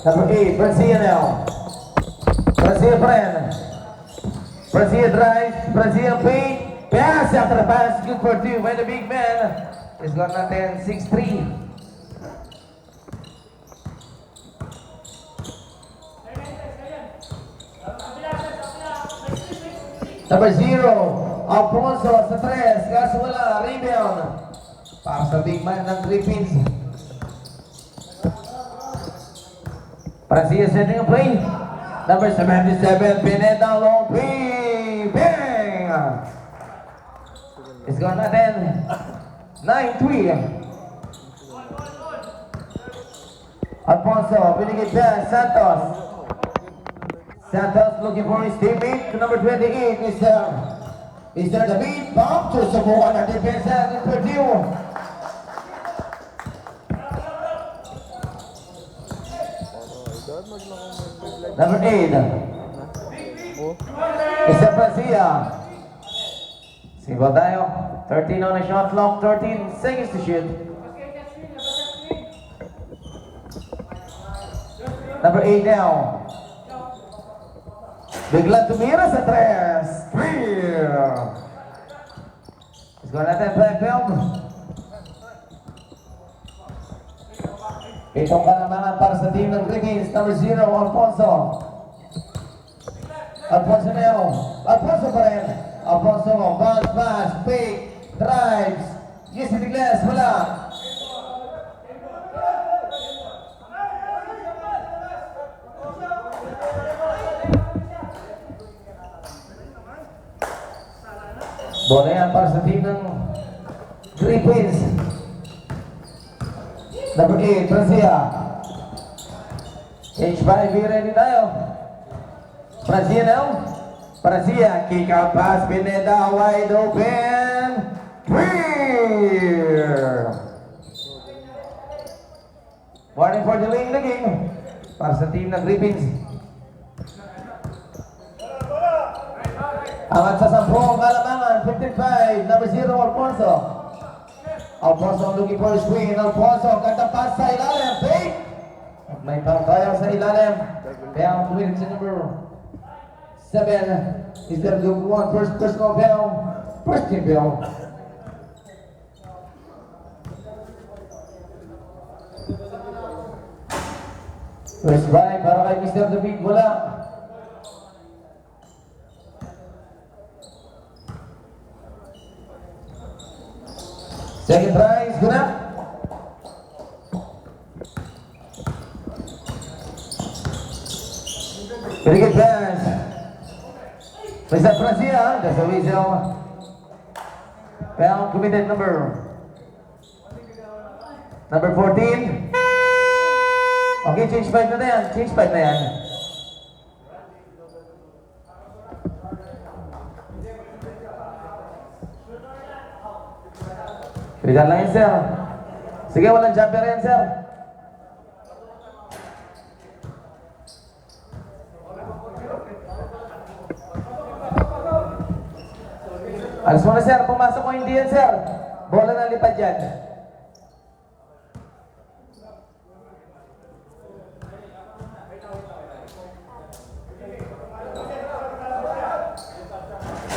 Number 8, Brazil now. Brazil friend. Brazil drive, Brazil feed. Pass after the pass, good for 2 by the big man. He's got nothing, 6-3. Number 0, Alfonso sa 3, kaso wala, rebound. Para sa big man ng Philippines. Brazil setting a play. Number 77, Pineda long play. Bang! It's got nothing. 9-3. Alfonso, binigay pass, Santos. Santos looking for his teammate, number 28, Mr. David Bob to subukan ang depensa ng Purdue. Number 8, Mr. Garcia. Simbol tayo, 13 on the shot clock, 13 seconds to shoot. Number 8 now. Biglang tumira sa 3. Let's go natin, black belt. Itong kalamangan para sa team ng Philippines. Number 0, Alfonso. Alfonso now. Alfonso pa rin. Alfonso, bounce pass, fake, drives. Yes, in the glass, wala. Bola yan para sa team ng Philippines. Number 8, Francia. H5, be ready tayo. Francia now. Francia, kick out pass, Pineda wide open. Clear! Warning for delaying the game. Para sa team ng Philippines. Angat sa 10, kalamangan, 55, number 0, Alfonso. Alfonso looking for a screen. Alfonso, ganda pass sa ilalim. Fake! May pangkaya sa ilalim. Kaya ang tuwid sa number 7. Is there the one first personal foul? First team foul. First try para kay Mr. David, wala. Second try is good up. Very good pass. Mr. Francia, that's a whistle. Foul committed number 14. Okay, change 5 na yan. Change 5 na yan. Pilihan lang yun, sir. Sige, walang jumper yan, sir. Alas mo na, sir. Pumasok mo hindi yan, sir. Bola na lipad yan.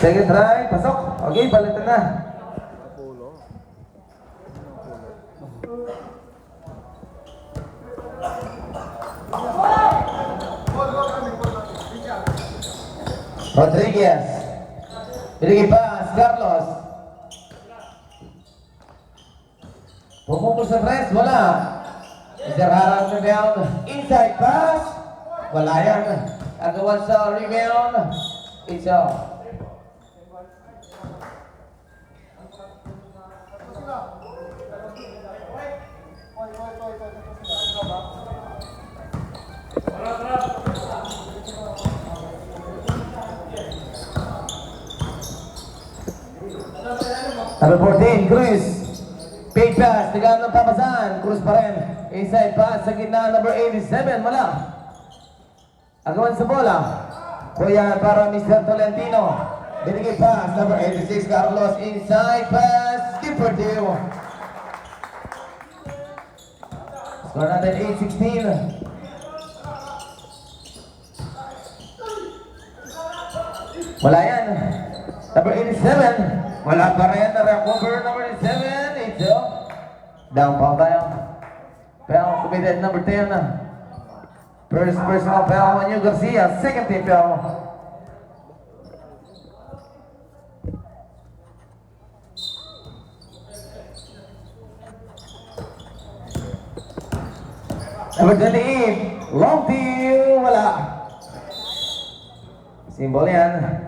Second try, pasok. Okay, balitan na. Rodriguez. Binigay pass, Carlos. Pumukul sa press, wala. Mr. Harang na down. Inside pass. Wala yan. Agawan sa rebound. It's out. Number 14, Cruz. Paid pass, nagano ng papasan. Cruz pa rin. Inside pass sa gitna, number 87, wala. Agawan sa bola. Kuya para Mr. Tolentino. Binigay pass, number 86, Carlos. Inside pass, keeper deal. Score natin 8-16. Wala yan. Number 87. Wala pa rin. Na-recover number 87. 8-0. Down foul tayo. Foul committed number 10. First personal foul on you, Garcia. Second team foul. Number 28. Long team. Wala. Symbol yan.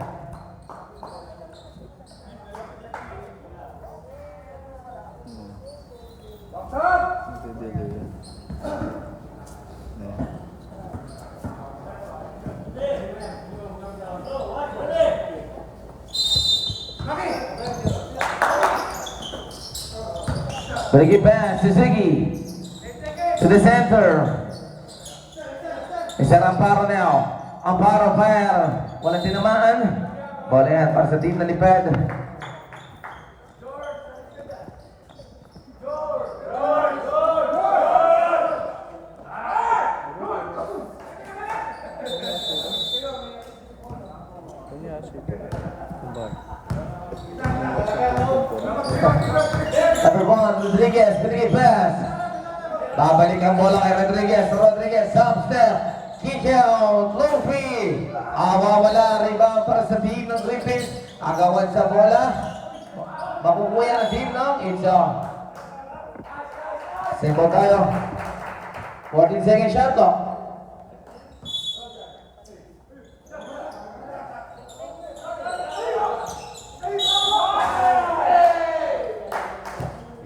Balik pass, Suzuki. To the center. Isa Amparo now. Amparo fire. Walang tinamaan. Bola yan para sa team na lipad. Number 1, Rodriguez. Balik pass. Babalik ang bola kay Rodriguez. Rodriguez, top step. Kick out. Low free. Wala. Rebound para sa team ng Griffins. Agawan sa bola. Makukuya ang team ng Itza. Simple tayo. 14 second shot clock.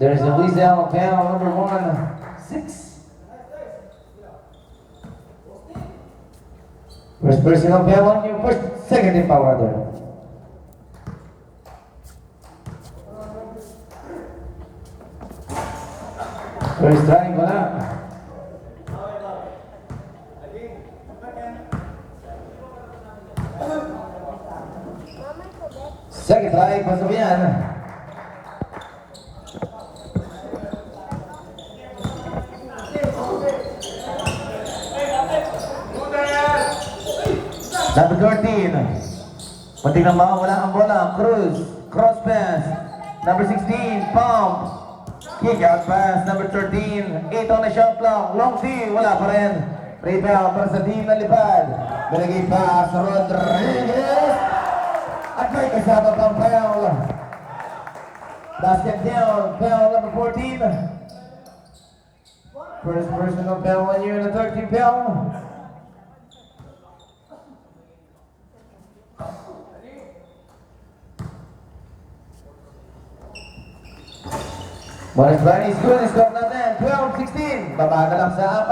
There's a Weasel foul number 6. First personal foul on you, second team foul there. First try, wala. Second try, pasok yan. Number 13. Muntik na mawala ang bola. Cruz. Cross pass. Number 16. Pump. Kick out pass. Number 13. 8 on the shot clock. Long team. Wala pa rin. Rebound para sa team na lipad. Binagay pass. Rodriguez. At may kasama pang foul. Basket down. Foul number 14. First personal foul on you in the 13th foul. Bonus Bunny is good. Score natin. 12-16. Baba na lang sa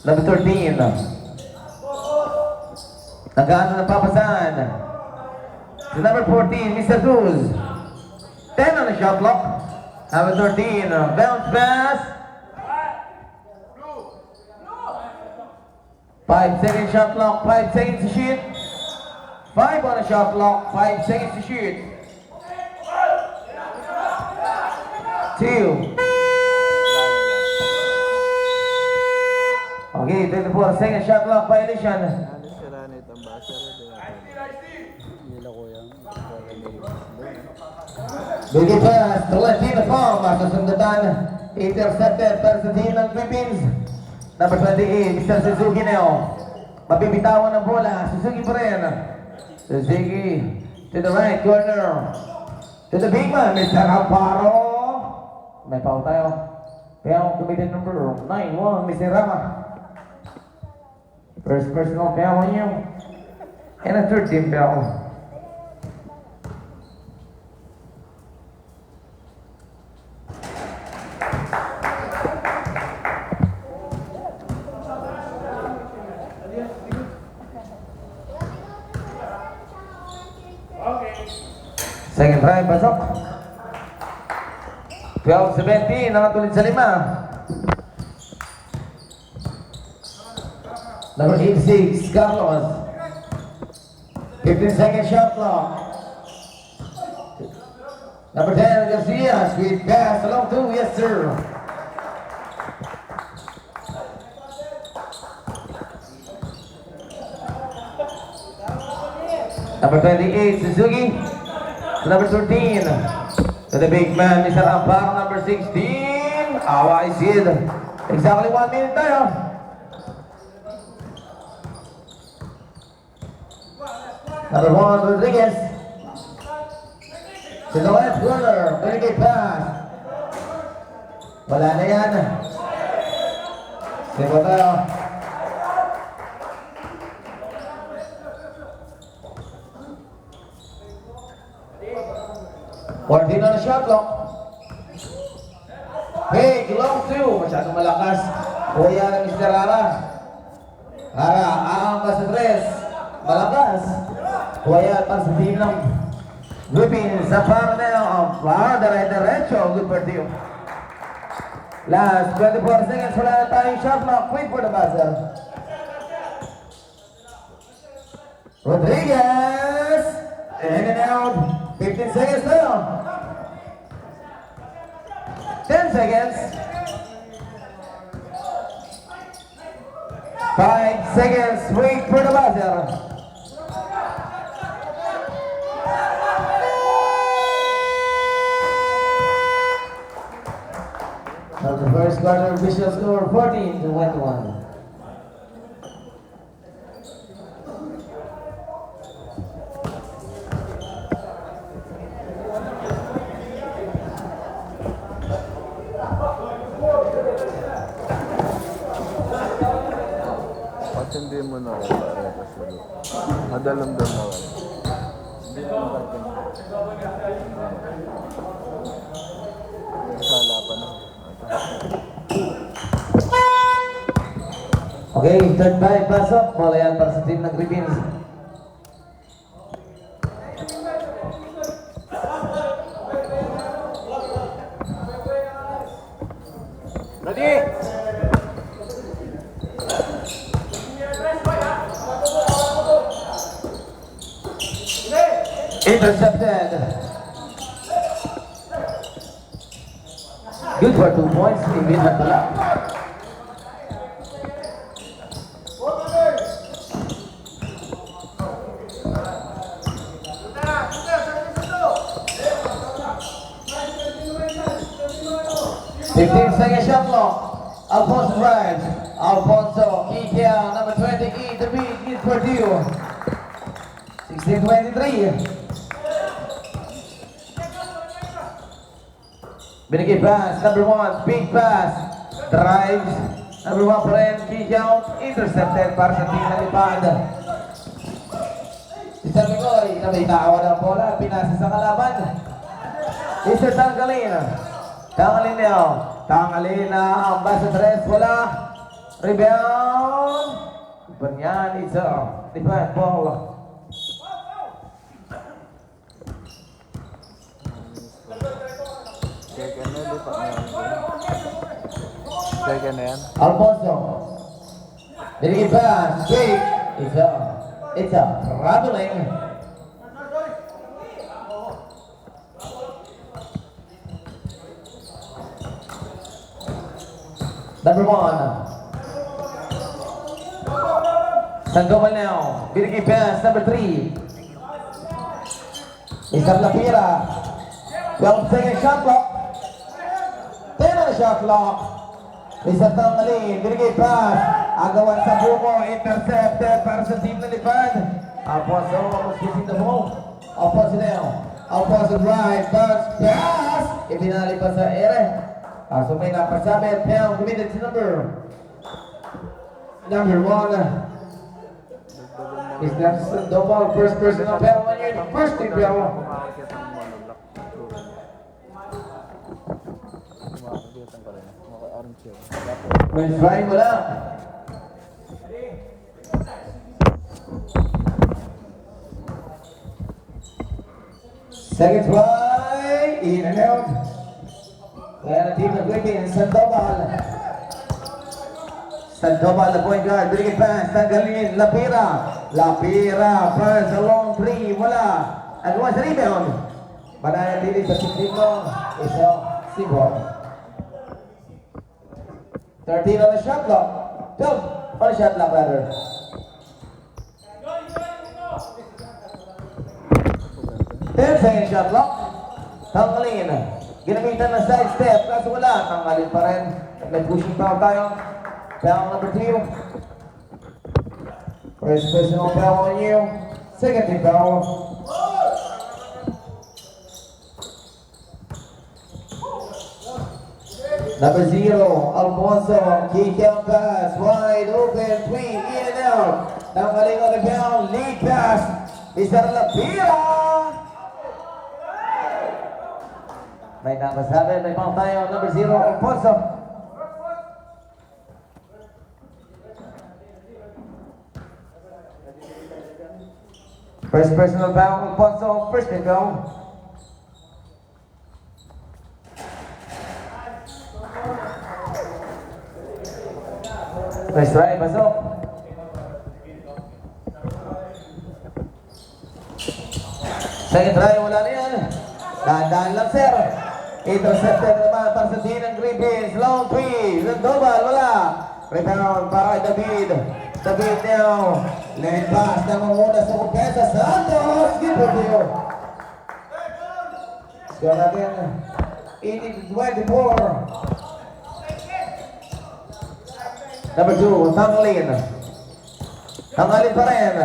4. Number 13. Nagaano na papasan. To number 14, Mr. Cruz. 10 on the shot clock. Number 13. Bounce pass. 5 second shot clock. 5 seconds to shoot. 5 on the shot clock, 5 seconds to shoot. 2. Okay, 24 second shot clock violation. Bigay pass, tulad team na form, masusundutan. Intercepted para sa team ng Philippines. Number 28, Mr. Suzuki now. Mabibitawan ng bola, Suzuki pa rin. Suzuki to the right corner. To the big man, Mr. Amparo. May foul tayo. Foul committed number 9-1, Mr. Rama. First personal foul on you. And a third team foul. Second try, pasok. 12-17, nakatulid sa 5. Number 86, Carlos. 15 second shot clock. Number 10, Garcia, sweet pass along to, yes sir. Number 28, Suzuki. Number 13, to the big man, Mr. Ampar. Number 16, Awa Isid. Exactly 1 minute tayo. Number 1, Rodriguez. To the left runner, very good pass. Wala na yan. Sige tayo. Martin on the shot clock. Big, long two. Masyadong malakas. Kuya ng Mr. Ara. Ara, aangkas sa tres. Malakas. Kuya para sa team ng Whipping sa panel of Flower. Diretso. Good for you. Last 24 seconds. Wala na tayong shot clock. Wait for the buzzer. Rodriguez. In and out. 15 seconds now. 10 seconds. 5 seconds. Wait for the buzzer. Now the first quarter official score 14-21. Hindi mo na ako pare kasi madalamdam na ako. Hindi mo sala pa na. Okay, third by pasok. Bola yan para sa team ng Griffins. Ready? Intercepted. Good for 2 points. Ibig na pala. Second shot clock. Alfonso drives. Alfonso, kick out. Number 28, the beat is for you. 16-23. Binigay pass, number 1, big pass, drives, number 1 pa rin, kick out, intercepted para sa team na lipad. Mr. Migoy, na may tawa ng bola, pinasa sa kalaban. Mr. Tanggalin, Tanggalin niyo, Tanggalin na ang basa tres, wala, rebound, Banyan, isa, lipad, ball. Second na, di pa na yan. Second na yan. Alfonso. Binigay pass. Straight. It's a traveling. Number 1. Sandoval now. Binigay pass. Number 3. Isang Lapira. 12 second shot clock. 10 on the shot clock. Isang Tanggalin. Binigay pass. Agawan sa buko. Intercepted para sa team na lipad. Alfonso was kissing the ball. Alfonso now. Alfonso drive. Pass. Ibinali pa sa ere. So may napasabi. Pell committed to number 1. Is that Sandoval, first person of Pell on your first team Pell. When trying wala. Second try, in and out. Kaya na team ng Griffins, Sandoval. Sandoval, the point guard, binigay pass, Tanggalin, Lapira. Lapira, pass, a long three, wala. At was rebound. Mananatili sa team mo, isa, Sibor. 13 on the shot clock. 12 on the shot clock, rather. 10 second shot clock. Tanggalin. Ginamitan ng side step. Kaso wala. Tanggalin pa rin. May pushing foul tayo. Foul number 2. First personal foul on you. Second team foul. Number 0, Alfonso, kick out pass, wide open, tween, in and out. Tanggalin on the ground, lead pass, Mr. Lapira. May nakasabi, may foul tayo, number 0, Alfonso. First personal foul, Alfonso, first team foul. Nice try, pasok. Second try, wala na yan. Dahan-dahan lang, sir. Intercepted naman para sa team ng Griffins. Long 3, Sandoval, wala. Rebound para kay David. David now. Lane pass na muna sa kumpensa. Santos, Gibraltar. Score natin. 18-24. Number 2, Tanggalin. Tanggalin pa rin.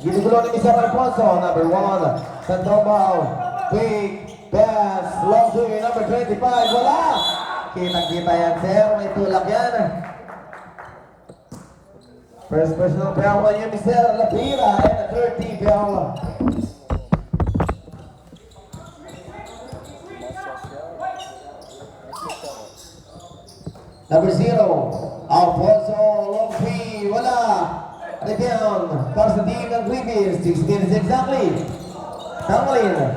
Ginugulo ni Mr. Alfonso. Number 1, Sandoval. Quick pass. Long 2, number 25. Wala. Kitang-kita yan, sir. May tulak yan. First personal foul on you, Mr. Lapira. And a third team foul. Number 0, Alfonso, long 3, wala. Rebound, para sa team ng Griffins, 6 minutes exactly. Tanggalin.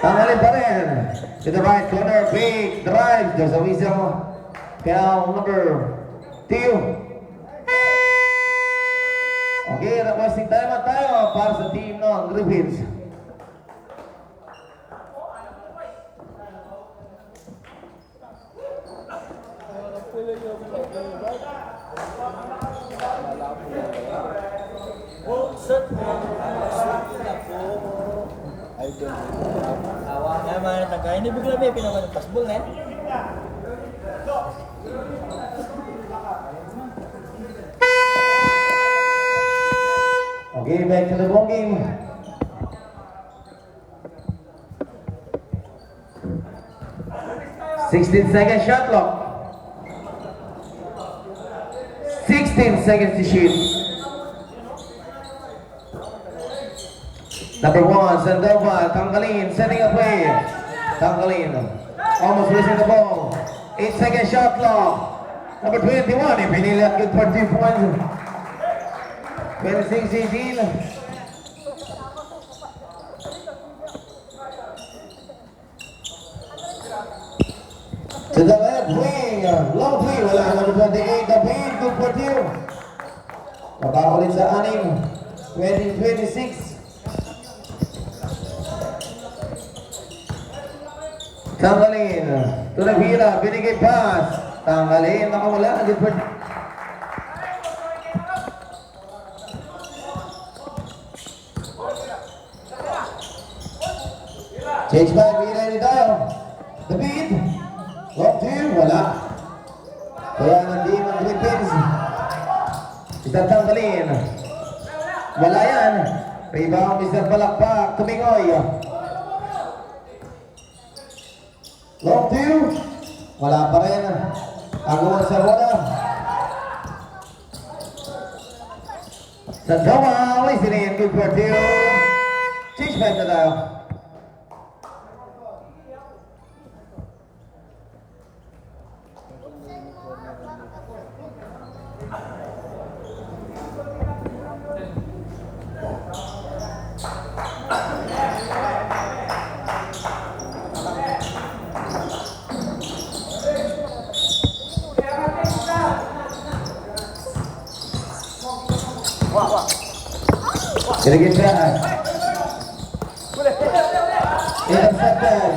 Tanggalin pa rin. To the right corner, big drive. There's a whistle. Foul number 2. Okay, requesting time tayo para sa team ng Griffins. Awak naman tagay ini bigla may pinaman pasbol net. Okay, back to the ball game. Second shot clock. 16 seconds to shoot. Number 1, Sandoval, Tanggalin, setting a play. Tanggalin, almost losing the ball. 8-second shot clock. Number 21, ipinilat good for 2 points. 26-18. To the left wing, long three, wala number 28, David, good for 2. Mabakulit sa 6, 20-26. Tanggalin, Tunavira, binigay pass. Tanggalin, nakawala, good for change back, Vira ni tayo. David, long 2, wala. Kaya nandun ang Griffins. Isang Tanggalin. Wala yan. Rebound, Mr. Palakpak, tumingoy. Long 2, wala pa rin. Agawan sa bola. Sandoval, listening, good for 2. Change back na tayo. Get back. Intercepted.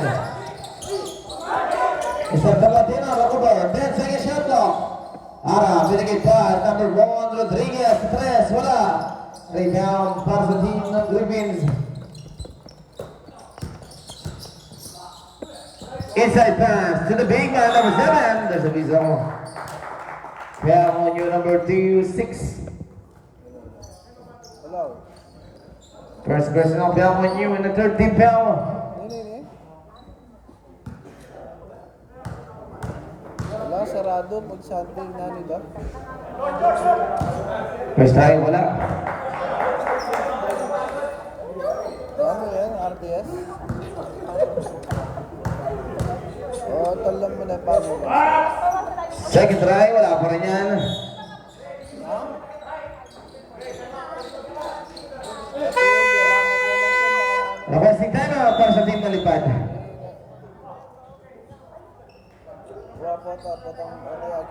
Mr. Palatino, recover. 10-second shot clock. Ara, binigay pa. Number 1, Rodriguez. 3, wala. Rebound para sa team ng Griffins. Inside pass to the big man, number 7. There's a visual. Foul on you, number 2-6. Hello. First personal foul on you in the third team foul. Nini. Wala, sarado pag Sunday na nila. First try, wala. Ano yan? RTS? Oo, talam mo na pa mo. Second try, wala pa rin yan. Requesting time out para sa team na lipad. Wala po tapos ang ano yung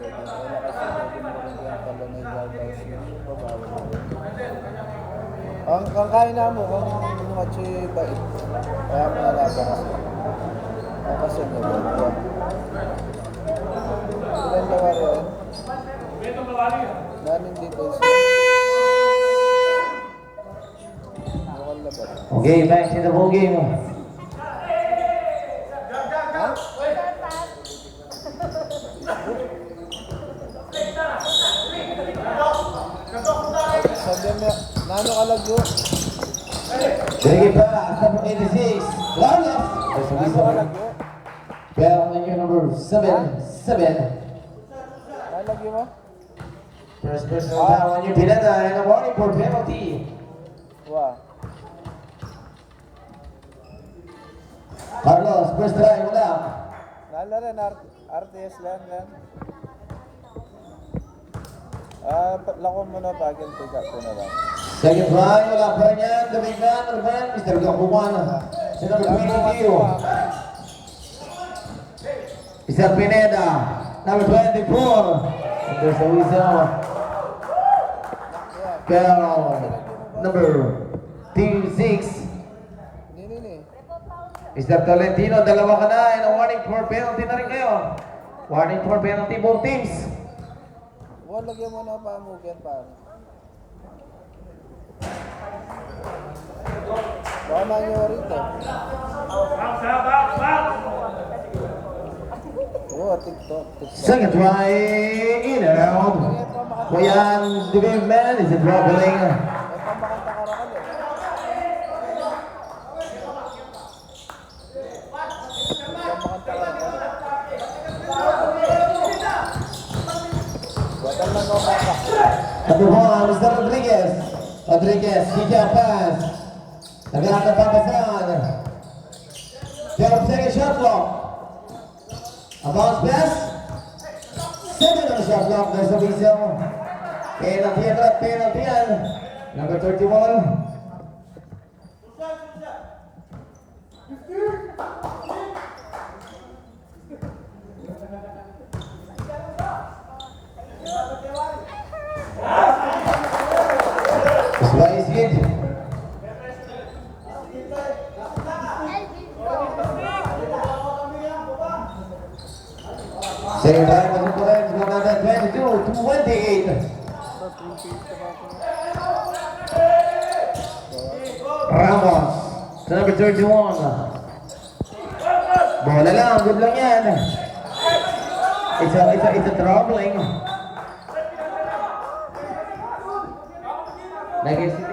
wala kasi pwede mo rin yung talo na i-guardians yung pabawal. Ang kain na mo, ang machi bait. Kaya mo nalaban kasi. Ang kasi mo, ilan lawari yun? Daming details. Mukhang laban. Okay, back to the ball game. Ha? Sabi mo, nano ka lagyo? Sige pa, number 86. Lawless. There's a Nano ka visual. lagyo? Foul on you, number 7. Nalagyo mo? First personal foul on you, Pineda, and a warning for penalty. Wow. Carlos, first try, wala. Nala rin, RTS lang. Lako mo na bagay pick-up ko na lang. Second try, wala pa rin yan. The big man, the man, Mr. Gakuman. Si number 22. Isa Pineda, number 24. And there's a whistle. Carol, number 26. Nini. Mr. Tolentino, dalawa ka na. And a warning for penalty na rin kayo. Warning for penalty, both teams. Huwag lagyan mo na pa mugyan pa. Baka nanyo rito. Oo, TikTok. Second try, in and out. Kuyan, the big man is dribbling. May pamakanta ka rakal eh. Pamakanta ka rakal. Batal lang ako baka. Number 1, Mr. Rodriguez. Rodriguez, kick out pass. Naglahat ng papasan. 12-second shot clock. A bounce pass. 7 on the shot clock. There's a whistle. Penalty yan. Number 31. Slice hit. Second time, pasok po rin. 122-28. Ramos. Sa number 31. Bola lang. Good lang yan. It's a troubling. Nag-hesitate.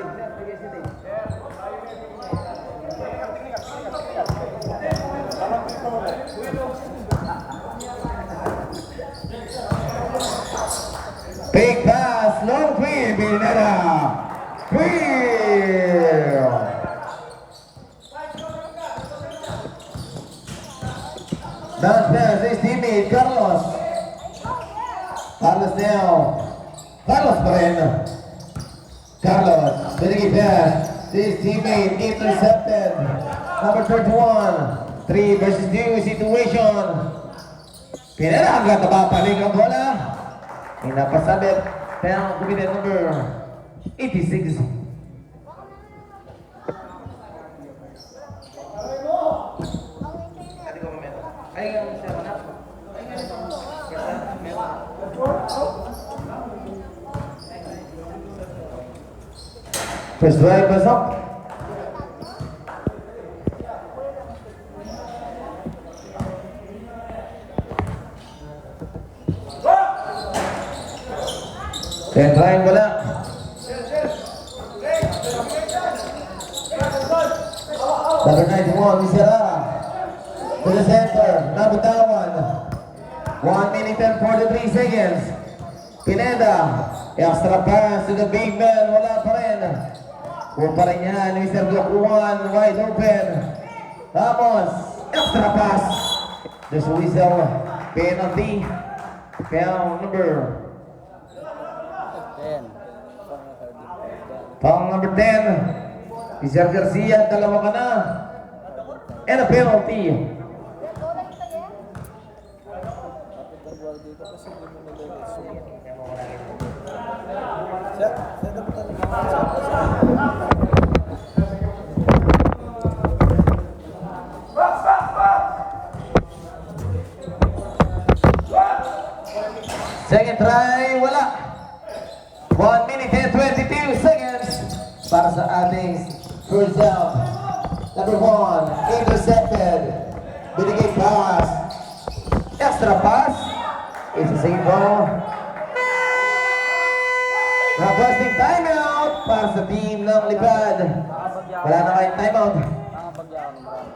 Big pass, long three, Pineda. Bounce pass, his teammate, Carlos. Carlos now. Carlos pa rin. Carlos, binigay pass. His teammate intercepted. Number 31. 3 versus 2 situation. Pineda agad napapalik ang bola. Pinapasabit. Pero kumita number 86. First drive pasok. Centrain wala. Number 91, Miserara. To the center, Nabutawan. 1 minute and 43 seconds. Pineda. Extra pass to the big man. Wala pa rin. Kung pa rin yan, Mr. Glokuan, wide open. Ramos. Extra pass. The whistle. Penalty. Count number. 10. Foul number 10. Mr. Garcia, dalawa ka na. And a penalty. Dito kasi hindi mo nalilitso. Siya dapat talaga. Second try, wala. 1 minute and 22 seconds para sa ating first out. Number 1, intercepted. Binigay pass. Extra pass. It's a same ball. Requesting timeout para sa team ng Lipad. Wala na kayong timeout. Nakapagyaw ng marami.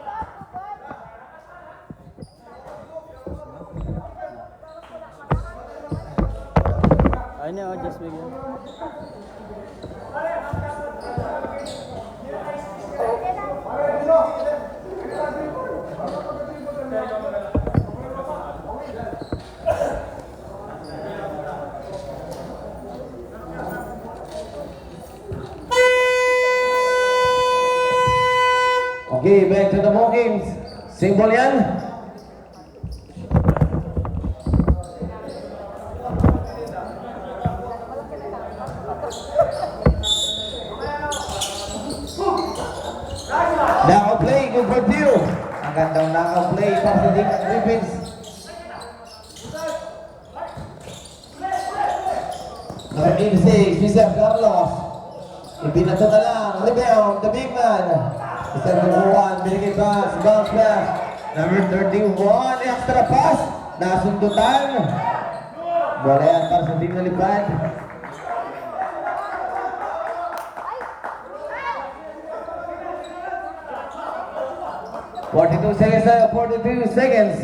Ayun na, just bigyan. Okay, back to the ball games. Symbol yan. Nakaw play, good for you. Ang gandang nakaw play para sa Dick Griffins. Number 86, Mr. Carlos. Ibinato na lang, rebound, the big man. Mr. Bukuan, binigay pass, bounce pass. Number 31, extra pass. Nasundutan. Bola yan para sa team na Lipad. Forty-two seconds na, 42 seconds.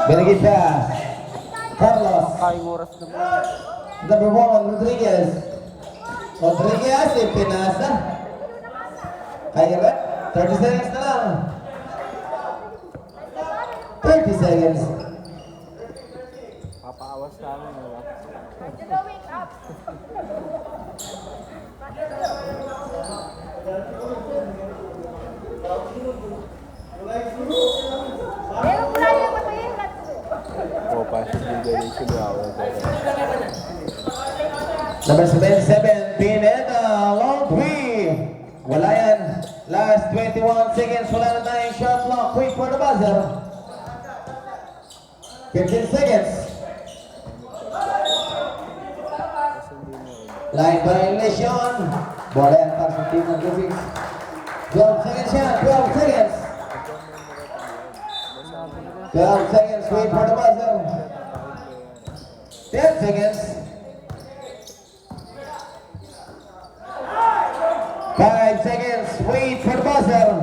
Binigay pass. Carlos. Kayong oras na po. Number 1, Rodriguez. Rodriguez, pinasa. Kaya ba? 30 seconds na lang. 30 seconds. Papaawas ka namin, wala. O, pasok yung galing sila. Number 77, Pineda, long three. Wala yan. Last 21 seconds, wala na tayong shot clock. Quick for the buzzer. 15 seconds. Line violation. Bola yan para sa team ng Griffins. 12 seconds yan, 12 seconds. 12 seconds, wait for the buzzer. 10 seconds. 5 seconds, wait for the buzzer.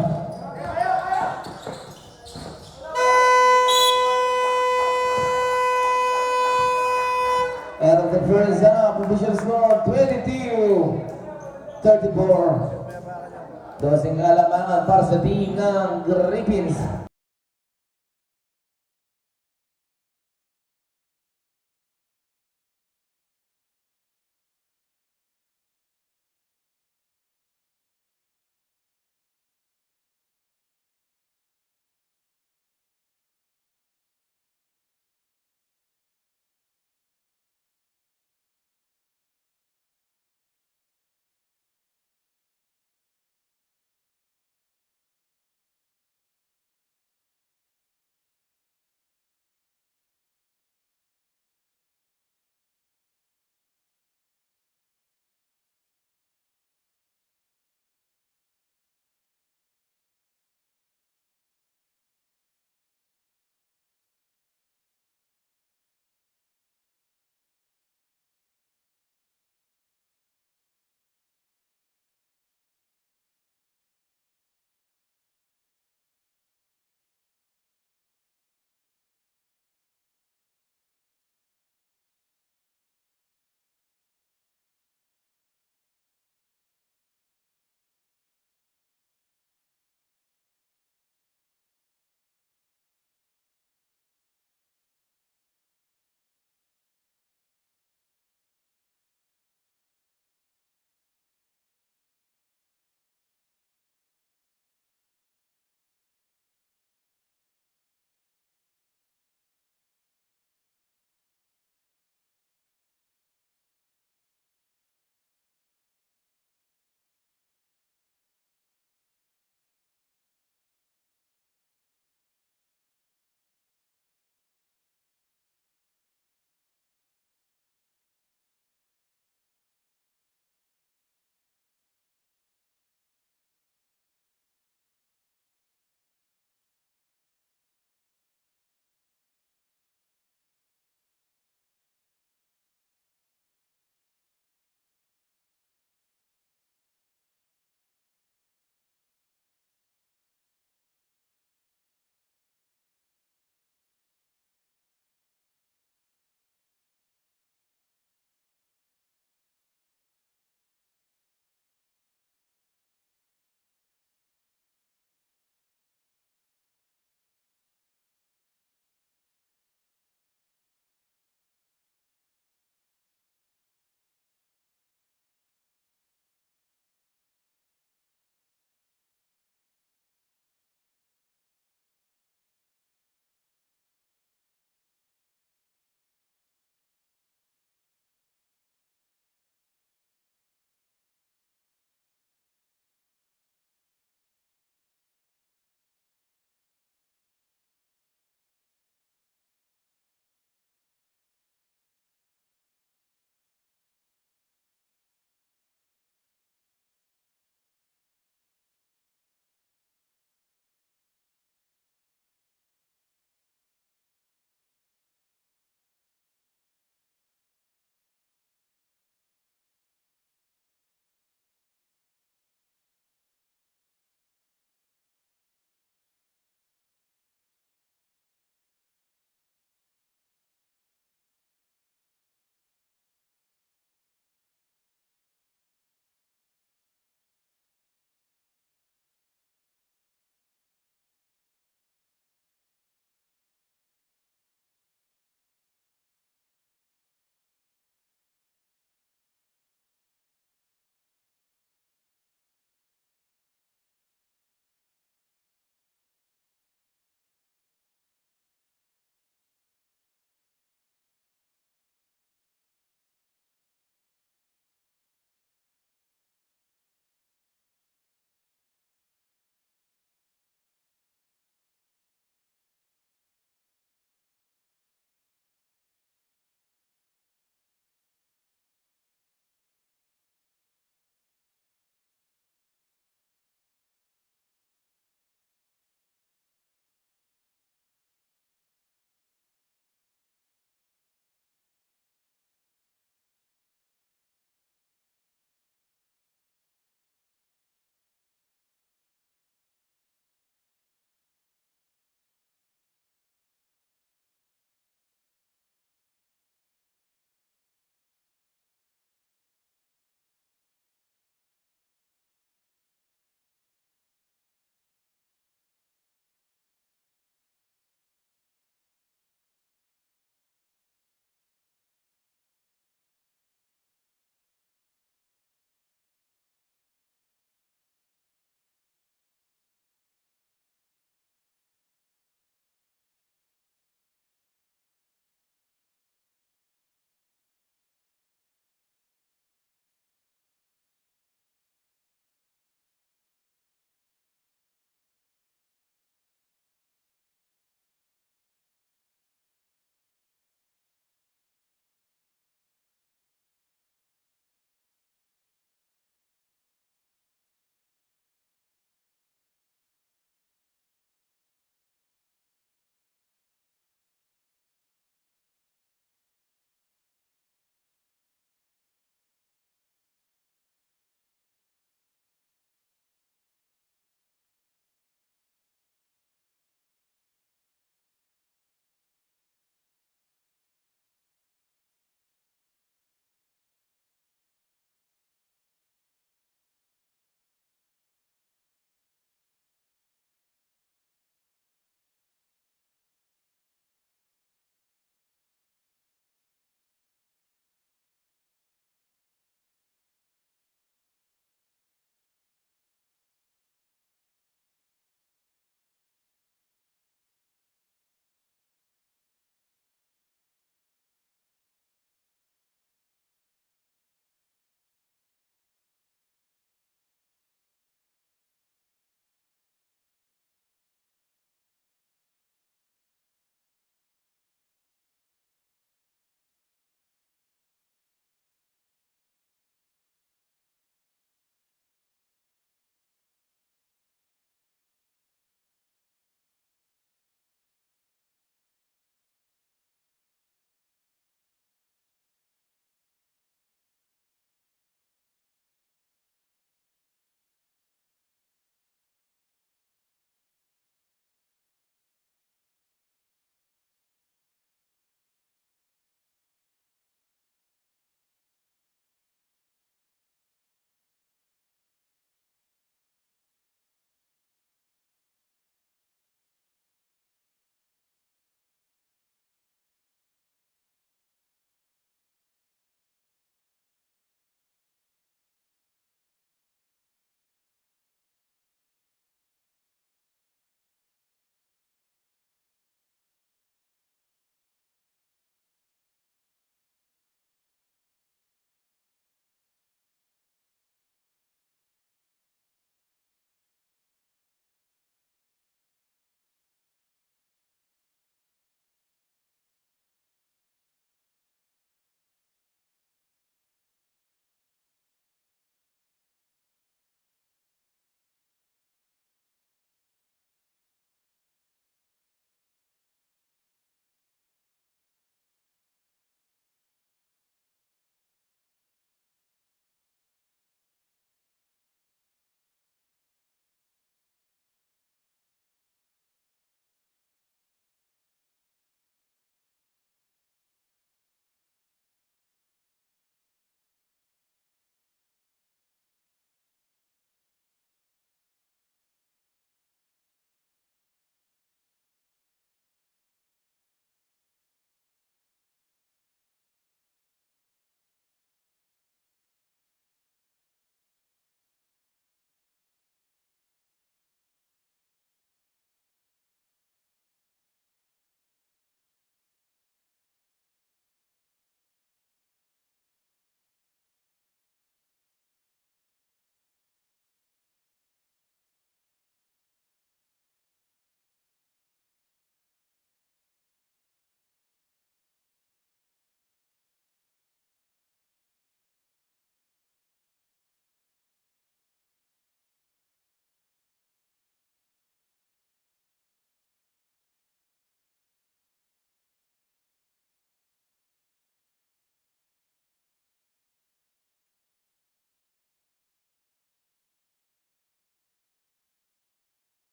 And the first half, official score 22-34. Dosing alamangan para sa team ng Griffins.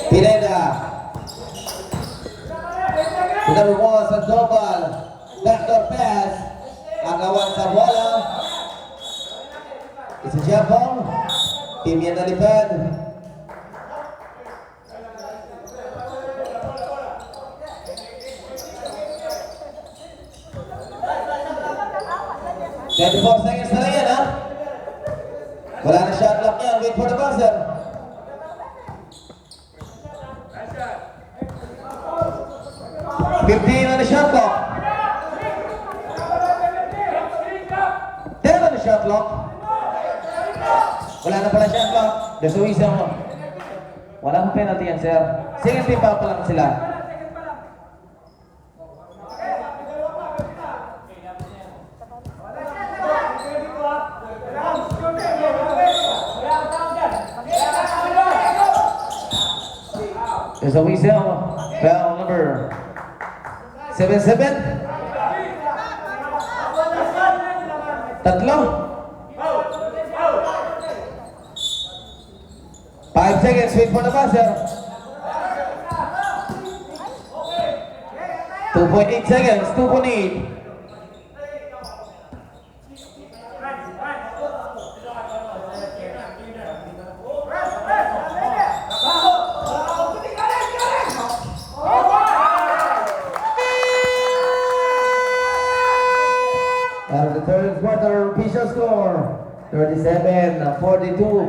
Pineda. Number 1 sa double. Backdoor pass. Agawan sa bola. Isa Japong. Team yan nalipad. Twenty-4 seconds na lang yan, ha? Wala na shot clock yan. Wait for the buzzer. Fifteen on the shot clock. 10 on the shot clock. Wala na pala shot clock. Desuisa mo. Walang penalty yan, sir. Second team pa lang sila. There's a whistle. Foul number 7-7. Tatlo. 5 seconds. Wait for the buzzer. 2.8 seconds. 2.8. Out of the third quarter, official score 37-42.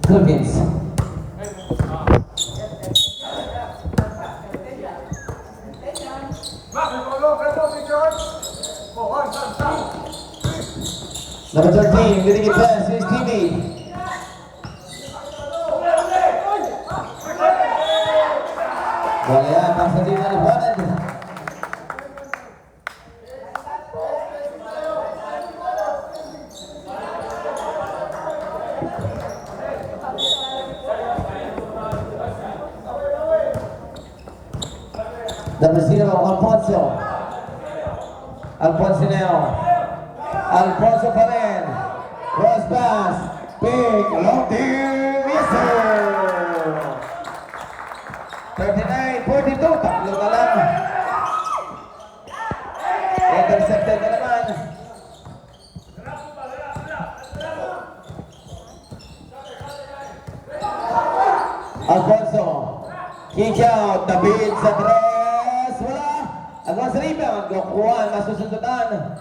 Philippines. Number 13, getting it past his teammate. Wala yan, pasa din na liwanag. Number 0, Alfonso. Alfonso now. Alfonso pa rin. Cross pass. Big, long team. Yes, sir. 39-42. Tatlo na lang. Intercepted na naman. Alfonso. Kick out. David sa tres. Wala. Agawan sa rebound. Gokuan. Masusundutan.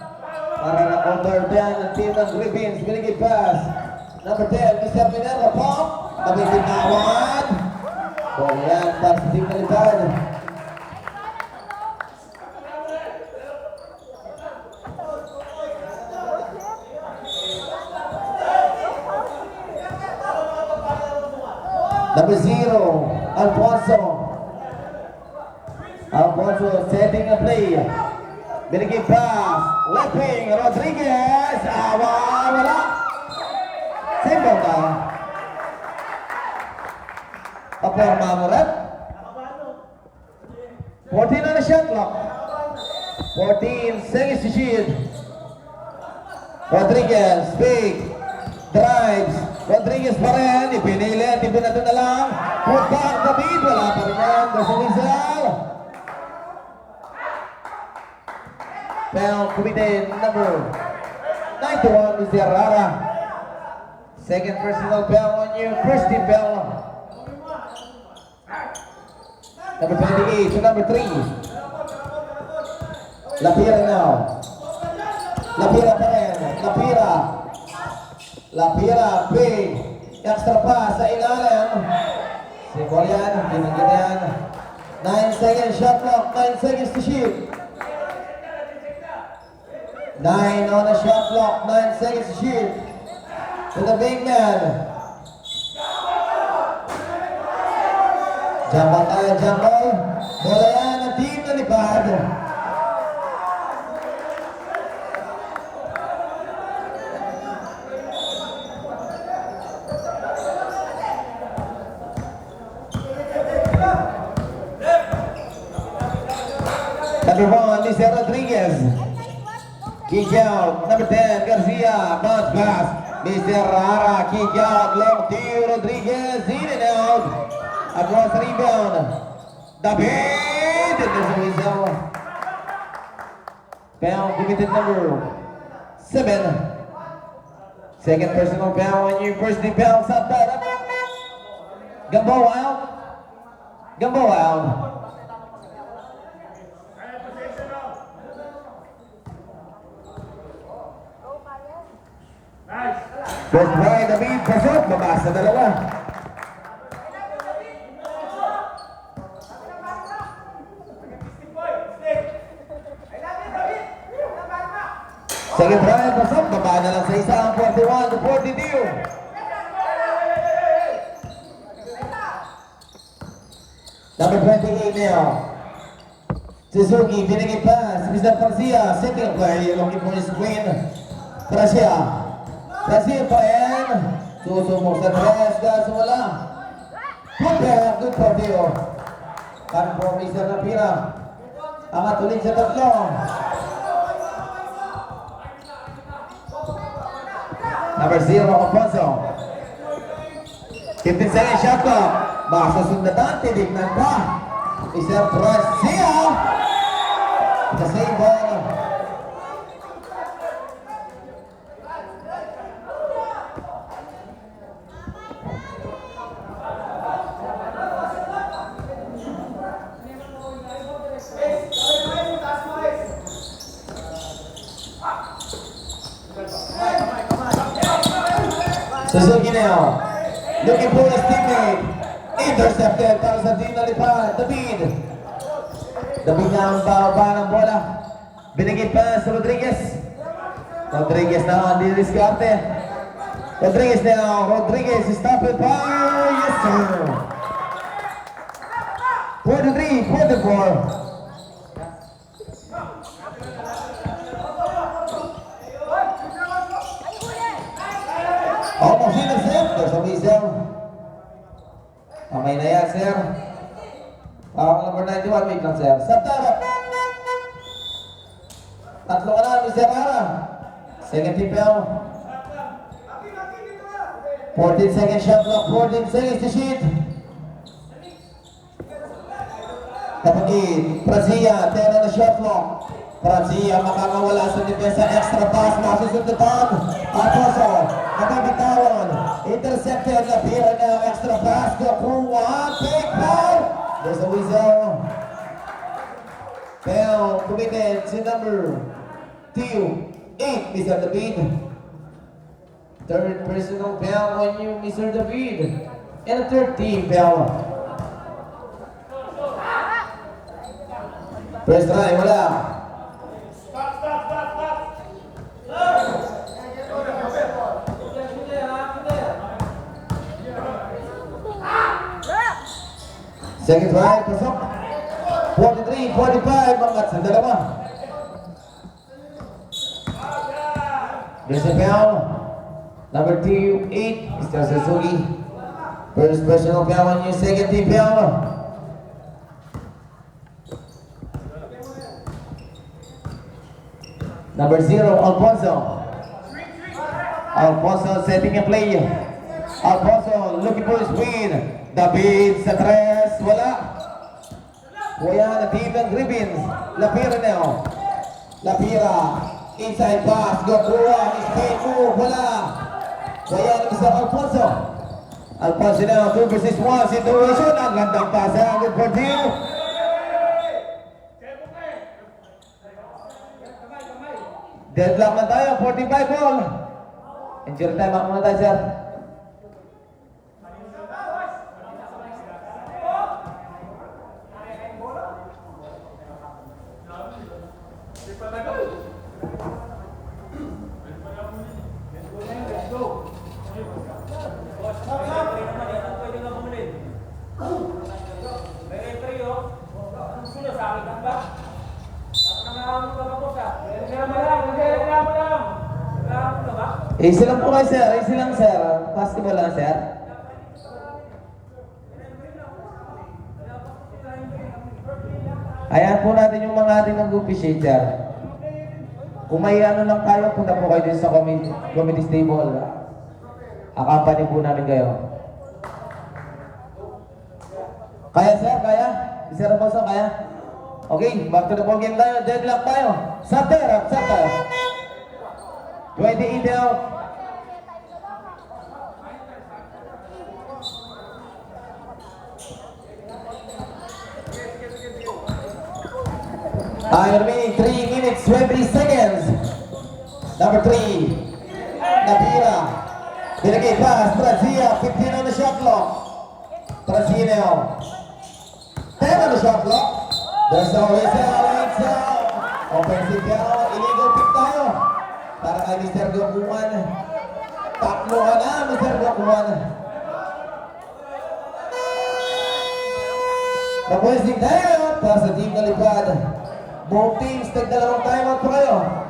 Para na-over down ang team ng Griffins. Binigay pass. Number 10, Mr. Minerva Pop. Nabitinawan. So yan, para sa team na litad. Number 0, Alfonso. Alfonso setting a play. Binigay pass. Lepping. Rodriguez. Awa. Wala. Simple ka. Paporma mo rin. 14 on the shot clock. 14 seconds to shoot. Rodriguez. Big. Drives. Rodriguez pa rin. Ipinilit. Ipinato na lang. Put back the beat. Wala pa rin yan. There's a whistle. Foul committed number 91, Mr. Rara. Second personal foul on you, first team foul. Number 28 to number 3. Lapira now. Lapira pa rin. Lapira. Lapira, big. Extra pass sa ilalim. Si Corian, binagyan yan. 9 seconds shot clock, 9 seconds to shoot. 9 on the shot clock, 9 seconds to shoot. To the big man. Jump ball tayo, jump ball. Bola yan ang team na lipad. Number 1, Mr. Rodriguez. Kick out. Number 10, Garcia. Bounce pass. Mr. Rara. Kick out. Long to Rodriguez. In and out. Across the rebound. David. There's a whistle. Foul committed number 7. Second personal foul on University Foul. Up that. Gamboa out. Gamboa out. First try, David, pasok, babas sa dalawa. Second try, pasok, baba na lang sa isa ang 41 to 42. Number 28 now. Suzuki, binigay pass, Mr. Garcia, second play, looking for his win. Gracia. Gracia pa yan. Susumok sa tres, kaso wala. Good for Dio. Conforming sa Napira. Angat ulit sa tatlo. Number 0, Alfonso. 15 seconds shot clock. Basta sundatan, titignan pa. Mr. Gracia. The same ball. Suzuki now, looking for his teammate, intercepted para sa team na lipad, David. David na ang baba ng bola, binigay pa sa Rodriguez. Rodriguez na, hindi diskarte. Rodriguez now, Rodriguez is stopped by, yes sir. 43, 44. Almost intercept. There's a whistle. Kamay na yan, sir. Number 91, wait lang, sir. Saptara. Tatlo ka na, Mr. Rara. Second tip out. 14 second shot clock, 14 seconds to shoot. Kapatid, Brazia, 10 on the shot clock. Brazia, makakawala sa depensa, extra pass, masusundutan. Alfonso, nakabitawan. Intercepted, napira na extra pass. Kukuha, take foul. There's a whistle. Foul committed to number 8, Mr. David. Third personal foul on you, Mr. David. And a third team foul. First try, wala. Second try, pasok. 43, 45, mangat sa dalawa. There's a foul. Number 2, 8, Mr. Suzuki. First personal foul on you, second team foul. Number 0, Alfonso. Alfonso setting a play. Alfonso looking for his win. David sa tres, wala. Kuya na team ng Griffins. Lapira now. Lapira. Inside pass. Gokua. Escape move. Wala. Kuya na Mr. Alfonso. Alfonso now, 2 versus 1 situation. Ang gandang pasa. Good for team. Deadlock na tayo. 45 ball. Injury time ako muna tayo, sir. Easy lang po kayo, sir. Easy lang, sir. Basketball lang, sir. Ayan po natin yung mga ating nag-officiate, sir. Kung may ano lang tayo, punta po kayo din sa committee stable. Accompany po namin kayo. Kaya, sir? Kaya? Sir Alfonso, kaya? Okay, back to the ball game tayo. Deadlock tayo. Sater, sater. 28 out. Remaining 3 minutes 20 seconds. Number 3, Natira. Binigay pass, Brazil, 15 on the shot clock. Brazil now. 10 on the shot clock. There's no whistle, it's out. Offensive foul, illegal pick tayo. Para kay Mr. Gakuan. Tatlo ka na, Mr. Gakuan. Napwesting tayo para sa team Kalipad. Both teams, tag-dalawang timeout pa kayo.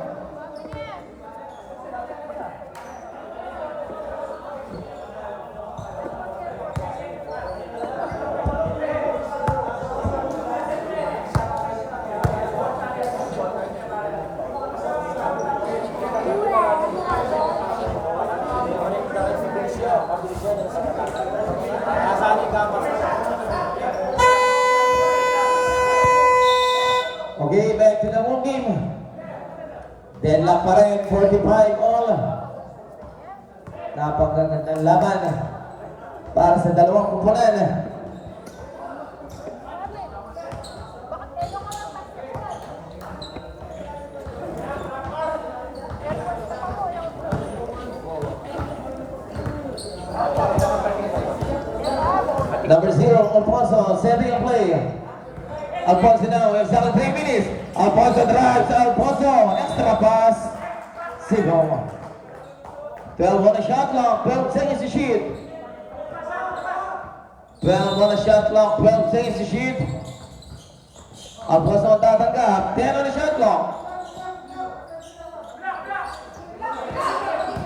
Okay, back to the home game. Deadlock pa rin, 45 all. Napakagandang laban para sa dalawang kupunan. Number 0, Alfonso, setting a play. Alfonso now, we have 3 minutes. Alfonso drives, Alfonso, extra pass. Sigo. 12 on the shot clock, 12 seconds to shoot. 12 on the shot clock, 12 seconds to shoot. Alfonso ang tatanggap, 10 on the shot clock.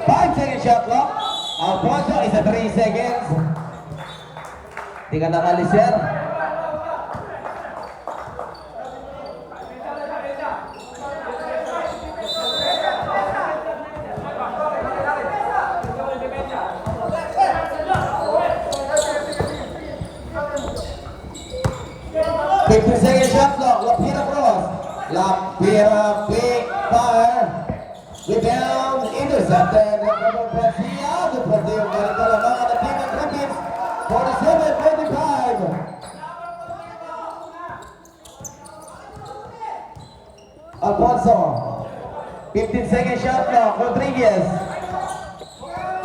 5 second shot clock. Alfonso is at 3 seconds. Di ka nakalis, sir. Second shot clock, Lapira cross. Lapira big fire. Rebound, intercepted. Number Brazil, the Brazil, galing ka lamang ang team ng Philippines. 47-25. Alfonso. 15-second shot clock, Rodriguez.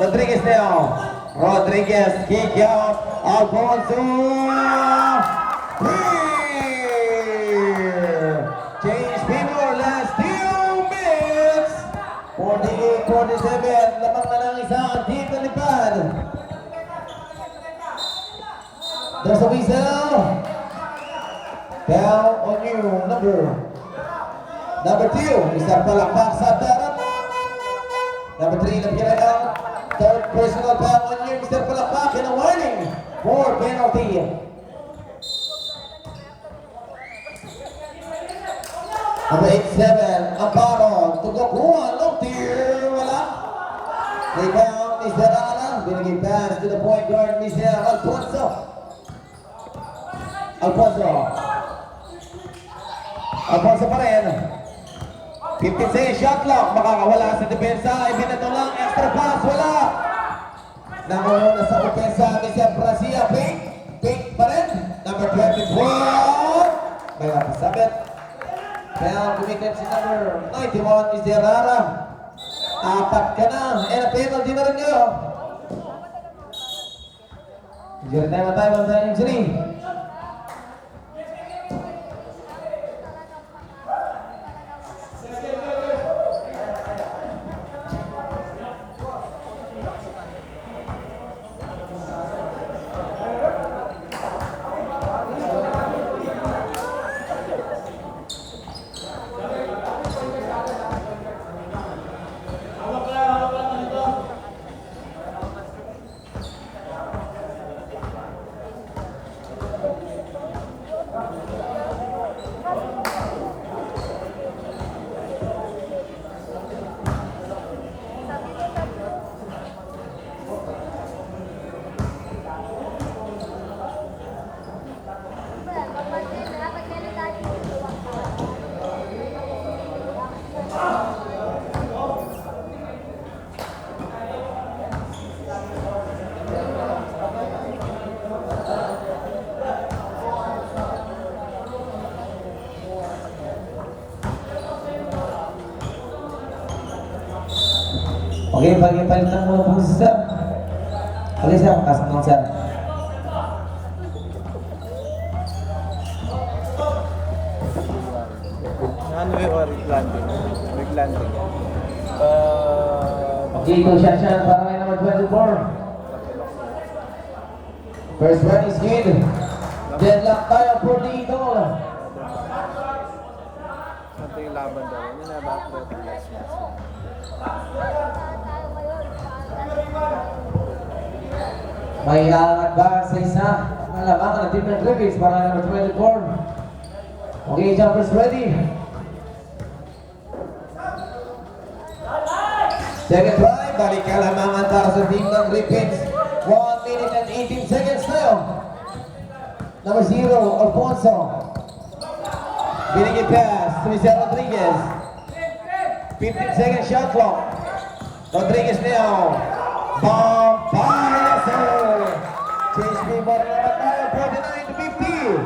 Rodriguez now. Rodriguez, kick out. Alfonso. Change people, last 2 minutes. 48-47, lamang na lang isa ang team Kalipad. There's a whistle. Down on you, number 2, Mr. Palakpak sa darat. Number 3, Lapira lang. Third personal foul on you, Mr. Palakpak, and a warning for penalty. Number 87, Amparo, tugakuhan, long tier, wala. Rebound, Mr. Alan, binigay pass to the point guard, Mr. Alfonso. Alfonso pa rin. 15 second shot clock, makakawala sa depensa, ibinato lang, extra pass, wala. Nakulong na sa upesa ni Sir Brazia. Pink. Pink pa rin. Number 24. May napasabit. Kaya kumitin si number 91 is Derrara. Apat ka na. And a penalty na rin kayo. Injury time tayo sa injury. Okay, pag-ipalitan mo po si Sir. Okay, Sir. Kasama ng Sir. Ano yung landing? Rig landing. Okay, ito siya para may number 24. First one is good. Deadlock tayo for dito. Ito yung laban daw. Yun na back-up ang last match. May advance sa isa. Nalamangan na team ng Griffiths para number 24. Okay, jumpers ready. Second try, balik kalamangan para sa team ng Griffiths. 1 minute and 18 seconds tayo. Number 0, Alfonso. Binigay pass to Mr. Rodriguez. 15 second shot clock. Rodriguez now. Bomb fire, sir. Change me ball naman tayo. 49 to 50.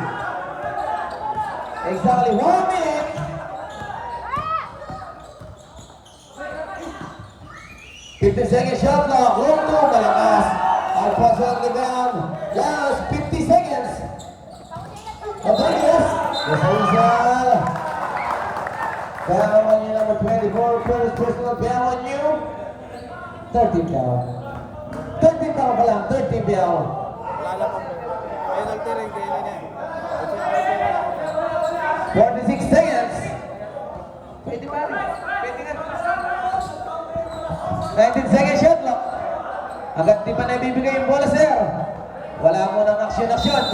Exactly 1 minute. 50 second shot clock. Room 2, malakas. Alfonso on the ground. Last 50 seconds. Rodriguez. Defensal. Down on you, number 24. First personal foul on you. 13 foul. 13 foul pa lang. 13 foul. Wala lang ang penalty rin kayo na. 46 seconds. Pwede ba rin? Pwede nga. 19 second shot clock. Agad di pa na ibibigay yung bola, sir. Wala mo ng aksyon-aksyon.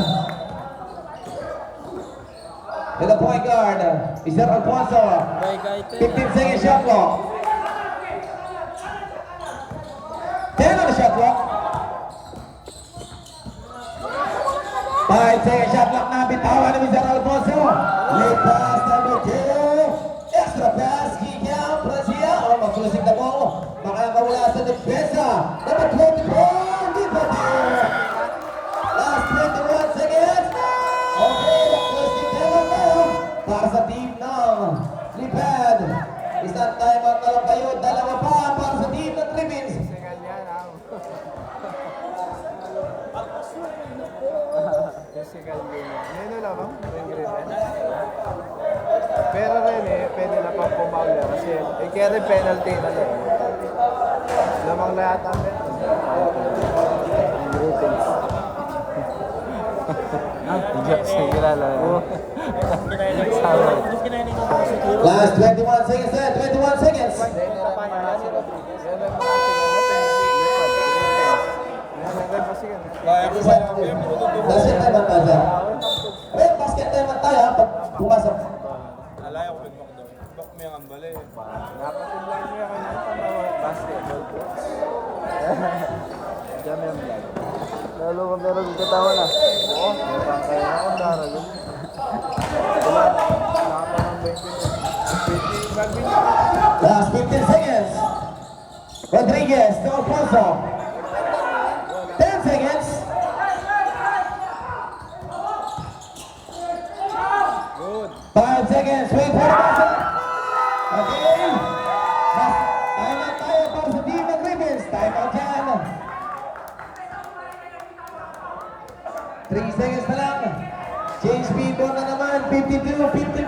To the point guard, Mr. Alfonso. 15 second shot clock. 10 on the shot clock. 5 second shot clock na bitawan ni Mr. Alfonso. Late pass number 2. Extra pass, kick out, Brazia. O mag-closing the ball. Makakawala sa depensa. Number 24, Liberty. Last 21 seconds. Okay, mag-closing the ball para sa team ng Lipad. Isang time at nalang kayo. Dalawa pa para sa team ng Tribins. Singal yan, ha? Physical game. Yan yung lamang, ring rin. Pero rin pwede na pang pumauli kasi carry penalty na rin. Lamang lahat ang Jackson kilala. Last 21 seconds, sir. 21 seconds. Basket time tayo, sir. Well, basket time tayo, ha? Pag pumasok. Alaya ko pagmok daw. Bak mo yung ambali. Napatid lang mo yung kanyang basketball coach. Diyan yung vlog. Lalo ka pero katawa na. Oo. Meron kaya ako daralo. Wala. Nakapa ng 20. Last 15 seconds. Rodriguez to Alfonso. seconds. Wait for the buzzer. Okay. Time out tayo para sa Team ng Ravens. Time out yan. 3 seconds na lang. Change speedboard na naman. 52-51.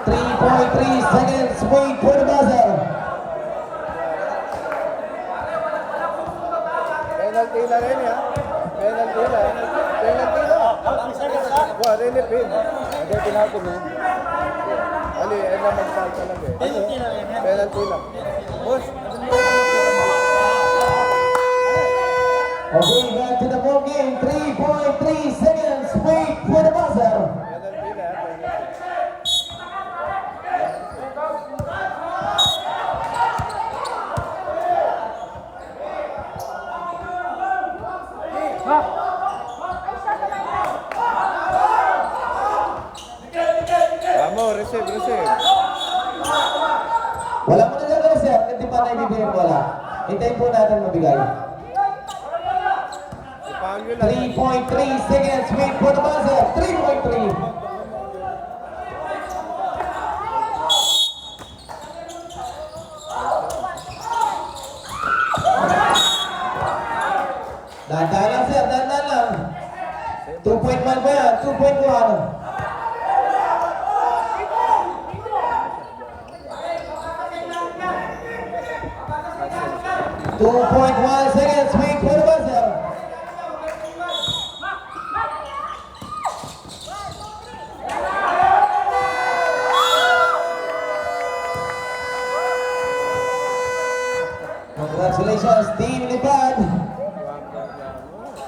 3.3 seconds. Wait for the buzzer. Penalty na rin ya. Penalty na. Penalty na. Wah, rin ni Pin. Hindi, pinalty na. Ali, na mag-foul talaga eh. Penalty lang yan. Penalty lang. Boss, Okay, back to the ball game. 3.3 seconds. Wait for the buzzer. penalty na. Penalty. Vamos, receive, receive. Wala mo na gagawin, sir. Hindi pa naibibigay mo wala. Hintayin po natin mabigay. Foul yun lang. 3.3 seconds. Wait for the buzzer. 3.3. Dahan-dahan lang, sir. Dahan-dahan lang. 2.1 ba yan? 2.1. 2.1 seconds. Wait for the buzzer. Congratulations, Team Lipad.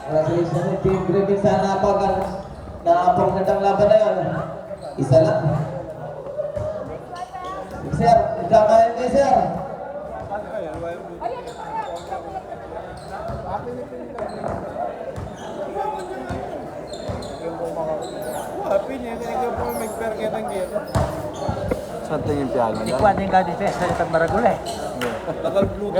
Congratulations, Team Griffin sa napagandang laban na yun. Isa lang. Sir, kakain kayo, sir. Wah, Pin, yan. Ikaw po mag-perke ng gito. Saan tingin piano? Hindi ko ating ka-defense. Sa Maragula eh. Nakal-blue,